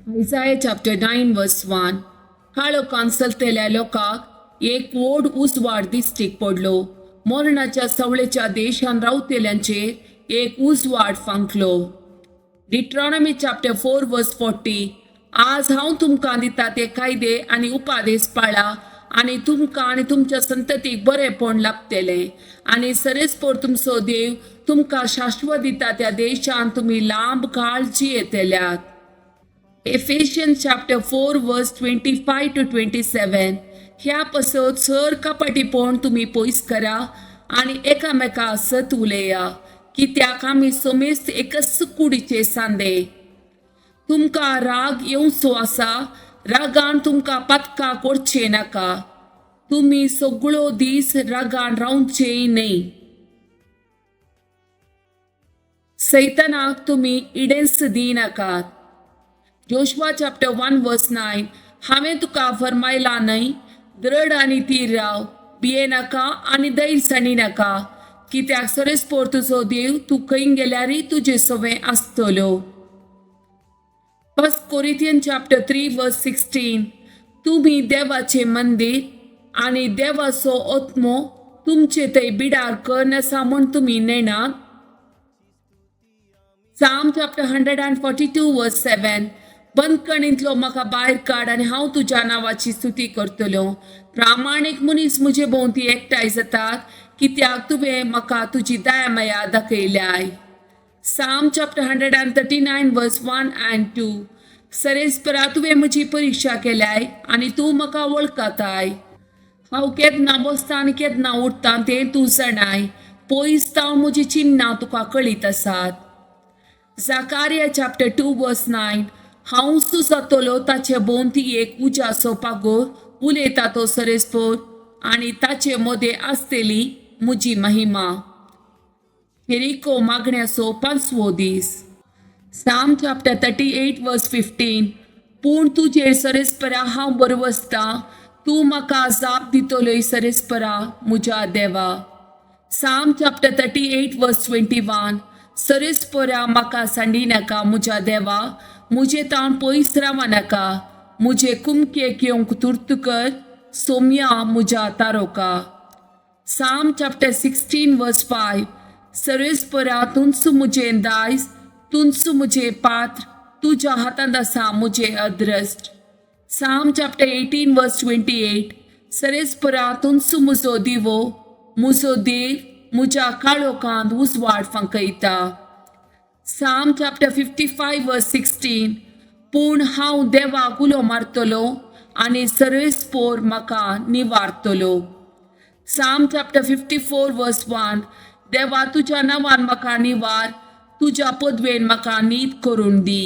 Isaiah chapter 9 verse 1. काळोखान चलतेल्या लोकांक एक व्हड उजवाड दिश्टीक पडलो. मरणाच्या सवळेच्या देशान रावतेल्यांचेर एक उजवाड फांकलो. Deuteronomy chapter 4 verse 40. आज हांव तुमकां दिता ते कायदे आनी उपादेश पाळा आनी तुमकां आनी तुमच्या संततीक बरेपण लाभतलें आनी सरेस्पोर तुमचो देव तुमकां शाश्वत दिता त्या देशान तुमी लांब काळ जियेतल्यात. Ephesians chapter 4 verse 25 to 27. ह्या पसत सर कपटीपण तुमी पयस करा आनी एकामेका सत उलया, कित्याक आमी समेस्त एकच कुडीचे सांदे. तुमकां राग येवचो आसा, रागान तुमकां पत्का करचे नाका. तुमी सगळो दीस रागान रावचेय न्हय. सैतानाक तुमी इडेन्स दिनाकात. जोशुआ चॅप्टर 1 वर्स 9. हांवें तुका फरमायला न्हय, दृढ आनी थीर राव, भियेनाका आनी दैरसाणी नाका, कित्याक सरेस्पोर तुजो देव तूं खंय गेल्यारय तुजे सवें आसतलो. 1 Corinthians chapter 3 verse 16. तुमी देवाचे मंदिर आनी देवाचो आत्मो तुमचे थंय बिडार कर्ण आसा म्हूण तुमी नेणात. Psalm chapter 142 verse 7. बंदकणींतलो म्हाका भायर काड आनी हांव तुज्या नांवाची स्तुती करतलो. प्रामाणीक मनीस म्हजे भोंवती एकठांय जातात, कित्याक तुवें म्हाका तुजी दयामया दाखयल्याय. Psalm chapter 139 verse 1 and 2. सरेस्परा तुवें म्हजी परिक्षा केल्याय आनी तूं म्हाका वळखताय. हांव केदना बसतां आनी केदना उठतां तें तूं जाणाय. पयस जावन म्हजी चिन्नां तुका कळीत आसात. Zechariah chapter 2 verse 9. हांव सुजातलो ताचे भोंवती एक उज्याचो पागोर, उलयता तो सरेस्पोर आनी ताचे मदें आसतली म्हजी महिमा. हेरिको मागण्याचो 5वो दीस. Psalm chapter 38 verse 15. पूण तुजेर सरेस्परा हांव बरवसता, तूं म्हाका जाप दितलोय सरेस्परा म्हज्या देवा. Psalm chapter 38 verse 21. सरेस्परा म्हाका सांडिनाका म्हज्या देवा, मुझे तावन पयस रावा नाका. मुझे कुमकेक येवंक तुर्त कर, सोम्या म्हज्या तारोका. Psalm chapter 16 verse 5. सरेस्परा तुंच मुझें दायज, तुंच मुझे पात्र, तुज्या हातांत आसा मुझे अद्रस्ट. Psalm chapter 18 verse 28. सरेस्परा तुंच म्हजो दिवो, म्हजो देव म्हज्या काळोखांत उजवाड फांकयता. Psalm chapter 55 verse 16. पूण हांव देवाक उलो मारतलो आनी सरेस्पोर म्हाका निवारतलो. Psalm chapter 54 verse 1. देवा तुज्या नांवान म्हाका निवार, तुज्या पदवेन म्हाका न्हीद करून दी.